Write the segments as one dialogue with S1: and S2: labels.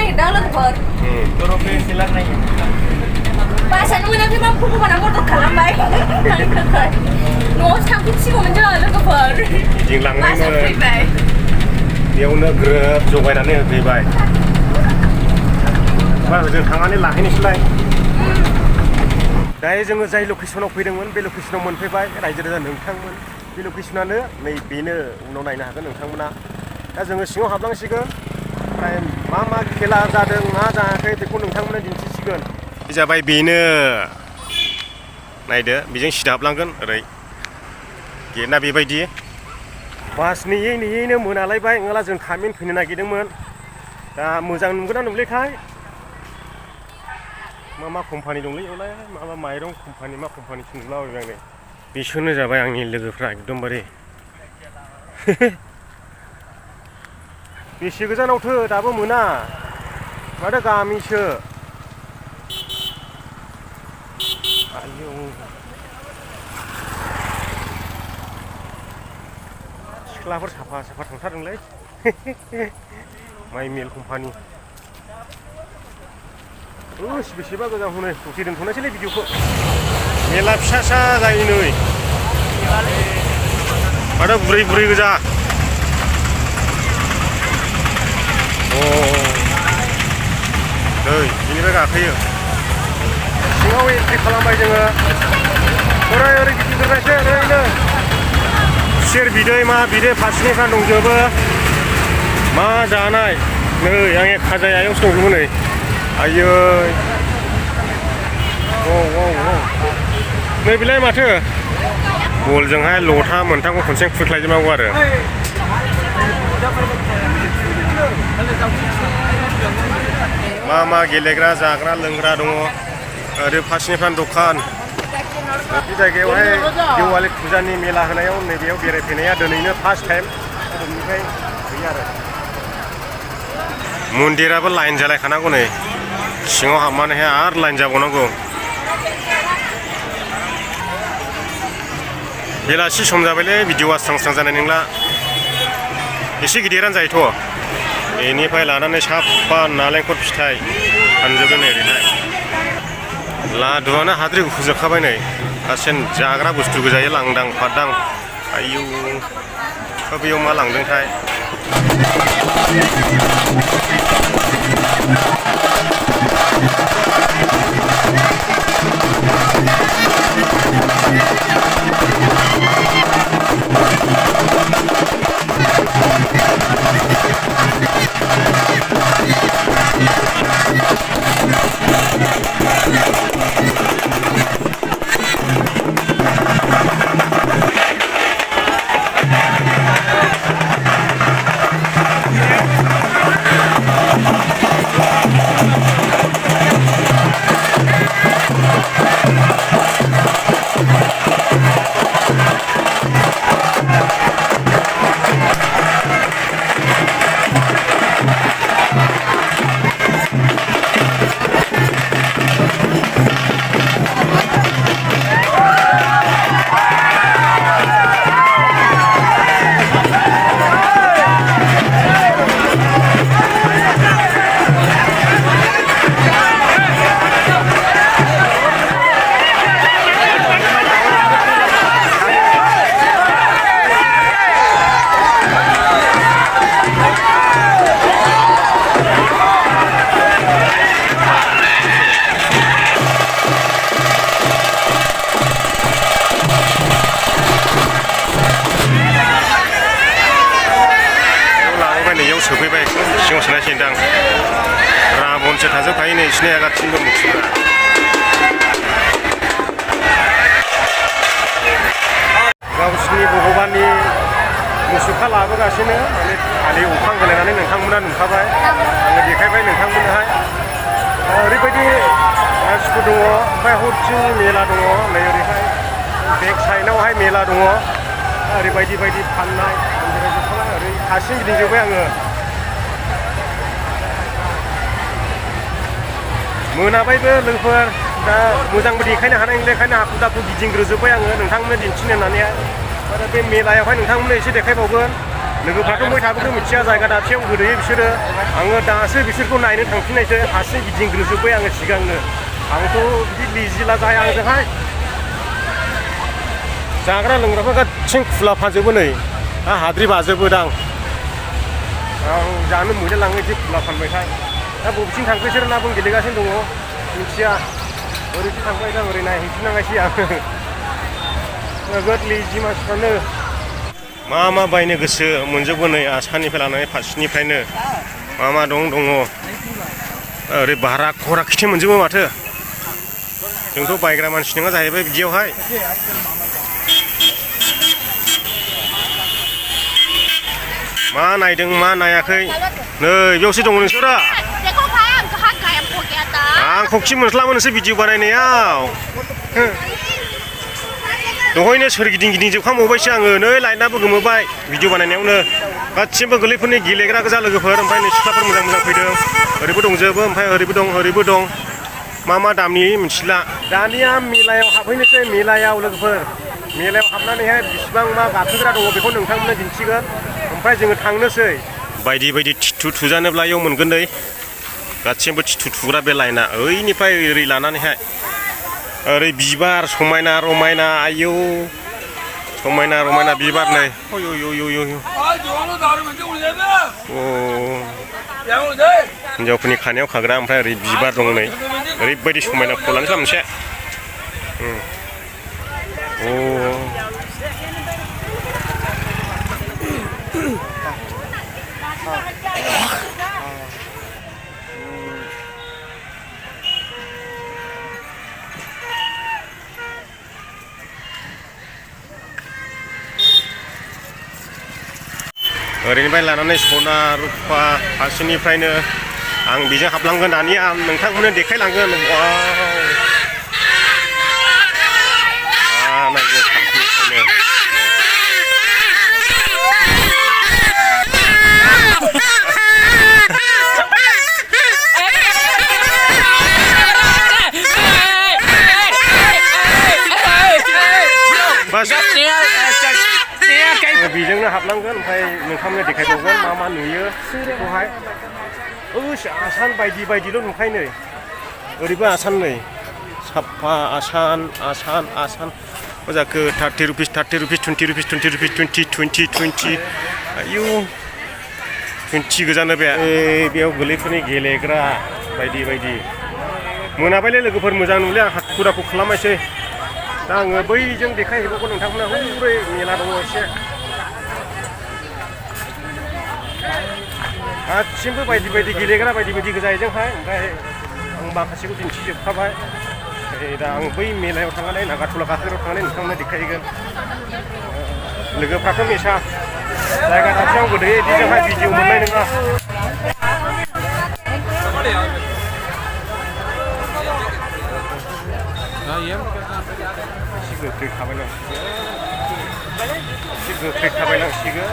S1: nagirdang logofor.
S2: Torope sila na yun.
S1: Pasan mo na kaya pupupan ako to kalambay. No, sampai sih mau menjual logofor.
S3: Jinglang ini
S1: Pasan pribay.
S3: Dia udah grab jokai nanti pribay. Wah, जों थांनानै लाहैनोसैलाय दायो जोङो जाय लकेसनाव फैदोंमोन बे लकेसनाव मोनफैबाय रायजो राजा नोंथांमोन बे लकेसनानो नै बेनो उनाव नायनो हागोन नोंथांमोना दा जोङो सिङाव हाबलांसिगोन ओमफ्राय मा खेला जादों मा जायाखै बेखौ नोंथांमोना दिन्थिसिगोन जाबाय बेनो नायदो बेजों सिदा हाबलांगोन ओरै गेटना बेबायदि बास नेयैनो मोनालायबाय नङाब्ला जों थाबैनो फैनो नागिरदोंमोन दा मोजां नुगोन ना नुलायथाय मा कम्पानि दंलै बेयावलाय माबा माइरं कम्पानि मा कम्पानिसो नुलाबायबाय आं नै बिसोरनो जाबाय आंनि लोगोफ्रा एकदमबारे बेसे गोजानावथो दाबो मोना माथो गामिसो आयौ सिख्लाफोर साफा थांथारदोंलै माइ मिल कम्पानि बेसेबा गोजान हनै दसे दोनथ'नोसैलै भिडिअखौ मेला फिसा जायो नै माथो बुरै गोजा नै बेनिफ्राय गाखोयो सिङाव एन्ट्रि खालामबाय जोङो ओरै गिदिरनिफ्रायसो ओरैनो खुसेर बिदै मा बिदै फारसेनिफ्राय दंजोबो मा जानाय नै आंनि खाजायावसो दंजोबो नै आयै नै बेलाय माथो बलजोंहाय लथा मोनथामखौ खनसे खुबैख्लायजोबनांगौ आरो मा गेलेग्रा जाग्रा लोंग्रा दङ ओरै फारसेनिफ्राय दखान बे जायगायावहाय दिवालि फुजानि मेला होनायाव नैबेयाव बेरायफैनाया दिनैनो फार्स्ट टाइम बेनिफ्राय गैया आरो मन्दिराबो लाइन जालायखानांगौ नै सिङाव हाबनानैहाय आरो लाइन जाबावनांगौ बेलासि सम जाबायलै भिडिअआ स्रां जानाय नंला एसे गिदिरानो जायोथ' बेनिफ्राय लानानै साफा नालेंखर फिथाइ फानजोबदों नै ओरैहाय लादुआनो हाद्रि गुफुरजोबखाबाय नै गासैन जाग्रा बुस्थु गोजायै लांदां फादां आयौ बेयाव मा लांदोंथाय सोफैबाय सिङाव सोनायसै दां राबनसो थाजोबखायो नै सिनाया गासिबो मुखिफ्रा गावसिनि भगबाननि मुसुखा लाबोगासिनो माने खालि अखां होलायनानै नोंथांमोना नुखाबाय आङो देखायबाय नोंथांमोननोहाय ओरैबायदि मानसिफोर दङ ओमफ्राय हरथिं मेला दङ नै ओरैहाय बेक साइडआवहाय मेला दङ ओरैबायदि फाननाय ओरै हारसिं गिदिंजोब्बाय आङो मोनाबायबो लोगोफोर दा मोजांबो देखायनो हानाय नंला हाखु दाखु गिदिंग्रोजोब्बाय आङो नोंथांमोननो दिन्थिनो होननानैहाय आरो बे मेलायावहाय नोंथांमोननो एसे देखायबावगोन लोगोफ्राथ' मै थाबोदों मिथिया जायगा दाबसेयाव गोदोयो बिसोरो आङो दासो बिसोरखौ नायनो थांफिननायसो हारसिं गिदिंग्रोजोब्बाय आङो सिगांनो आंथ' बिदि लिजिला जाया आंजोंहाय जाग्रा लोंग्राफ्रा गासिं खुला फानजोबो नै हाद्रि बाजोबोदां आं जानो मोनलाय लाङो एसे खुला फानबायथाय दा बबेथिं थांखो बिसोर ना बुं गेलेगासिनो दङ मिथिया ओरैसो थांबाय दा ओरै नायहैफिननांगायसै आङो नोगोद लिजि मानसिफ्रानो मा बायनो गोसो मोनजोबो नै आसानिफ्राय लानानै फारसेनिफ्रायनो मा दङ ओरै भारा खरा खिथि मोनजोबो माथो जोंथ' बायग्रा मानसि नङा जाहैबाय बिदियावहाय मा नायदों मा नायाखै नै बेयावसो दङ नोंसोरो आं खखि मोनस्लाबो नोंसोर भिडिअ बानायनायाव दहायनो सोरगिदिं जोबखांबावबायसो आङो नै लाइटआबो गोमोबाय भिडिअ बानायनायावनो गासिबो गोरलैफोरनि गेलेग्रा गोजा लोगोफोर ओमफ्राय नै सिख्लाफोर मोजां फैदों ओरैबो दंजोबो ओमफ्राय ओरैबो दं मा दामनि मिथिला दानिया मेलायाव हाबहैनोसै मेलायाव लोगोफोर मेलायाव हाबनानैहाय बेसेबां मा गाखोग्रा दङ बेखौ नोंथांमोननो दिन्थिगोन ओमफ्राय जोङो थांनोसै बायदि टिथु थुजानोब्ला इयाव मोनगोन नै गासिबो टिथु थुग्रा बे लाइना ओइनिफ्राय ओरै लानानैहाय ओरै बिबार समायना रमायना आयौ समायना रमायना बिबार नै हिन्जावफोरनि खानायाव खाग्रा ओमफ्राय ओरै बिबार दं नै ओरैबायदि समायना फुलानोसै मोनसे ओरैनिफ्राय लानानै सना रुपा फारसेनिफ्रायनो आं बेजों हाबलांगोन दानिया नोंथांमोननो देखायलांगोन नायगोन फारसेनिफ्रायनो बेजोंनो हाबलांगोन ओमफ्राय नोंथांमोननो देखायबावगोन मा नुयो बेखौहाय आसान बायदिल' नुखायो नै ओरैबो आसान नै साफा आसान मा जाखो 30 रुपिस 20 रुपिस 20 आयु 20 गोजानो बे बेयाव गोरलैफोरनि गेलेग्रा बायदि मोनाबायलै लोगोफोर मोजां नुले आं हाखु दाखु खालामनायसै दा आङो बैजों देखायहैबावगोन नोंथांमोना हरै मेला दङ एसे गासिबो बायदि गेलेग्रा बायदि गोजायैजोंहाय ओमफ्राय आं माखासेखौ दिन्थिजोबखाबाय दा आं बै मेलायाव थांनानै नागारट'ला गाखोग्रायाव थांनानै नोंथांमोननो देखायहैगोन लोगोफ्राथ' मिसा जायगा दाबसेयाव गोदोयो बिदिजोंहाय भिडिअ मोननाय नङा गोख्रै थाबायनांसिगोन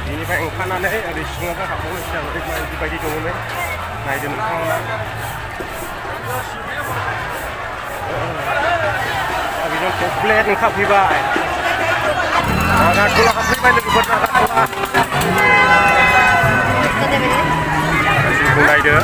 S3: बेनिफ्राय ओंखारनानै ओरै सिङावबो हाबबावनोसै आं ओरैबायदि दङमोन नायदो नोंथांमोना बेजों कमप्लेट ओंखारफैबाय नागारट'ला हाबफैबाय लोगोफोर नागारट'ला नायदो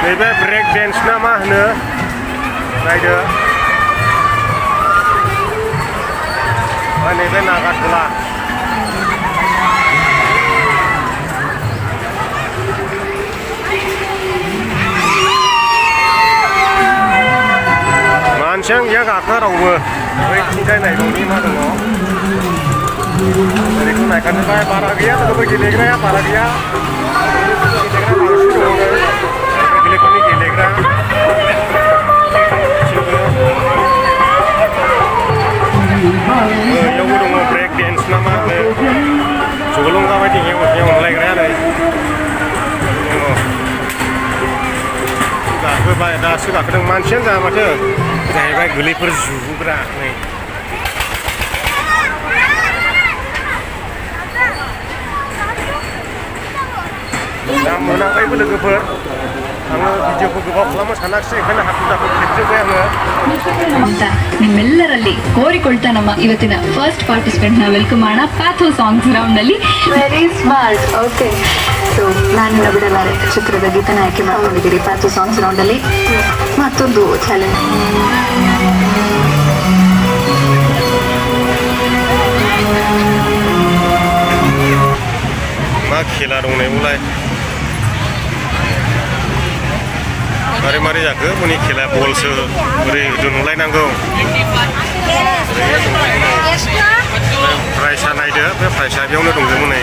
S3: नैबे ब्रेक डेन्स ना मा होनो नायदो नैबे नागारट'ला मानसियानो गैया गाखोआ रावबो बैथिंजाय नायबावनि मा दङ ओरैखौ नायखाजोब्बाय बारा गैया लोगोफोर गेलेग्राया बारा गैया गेलेग्राफोरनि गेलेग्रा बेयावबो दङ ब्रेक डेन्स ना मा होनो जलंगा बायदि हेवलायग्राया नै गाखोबाय दासो गाखोदों मानसियानो जा माथो जाहैबाय गोरलैफोर जुग्रा नै दा मोनाखैबो लोगोफोर आङो भिडिअखौ गोबाव खालामनो सानाखिसै बेखायनो हाखु दाखु खेबजोब्बाय आङो
S4: ಅಂತ ನಿಮ್ಮೆಲ್ಲರಲ್ಲಿ ಕೋರಿಕೊಳ್ತಾ ನಮ್ಮ ಇವತ್ತಿನ ಫಸ್ಟ್ ಪಾರ್ಟಿಸಿಪೆಂಟ್ ನ ವೆಲ್ಕಮ್ ಮಾಡೋಣ ಪ್ಯಾಥೋ ಸಾಂಗ್ಸ್ ರೌಂಡ್ ಅಲ್ಲಿ ವೆರಿ ಸ್ಮಾರ್ಟ್ ಓಕೆ ಸೊ ನಾನು ಬಿಡಲಾರೆ ಚಿತ್ರದ ಗೀತನ ಆಯ್ಕೆ ಮಾಡ್ಕೊಂಡಿದ್ದೀರಿ ಪ್ಯಾಥೋ ಸಾಂಗ್ಸ್ ರೌಂಡ್ ಅಲ್ಲಿ ಮತ್ತೊಂದು ಚಾಲೆಂಜ್
S3: मा खेला दं उलाय मारै जाखो उनि खेला बलसो ओरै दुनुलायनांगौ प्राइसा नायदो बे प्राइसा बेयावनो दंजोबो नै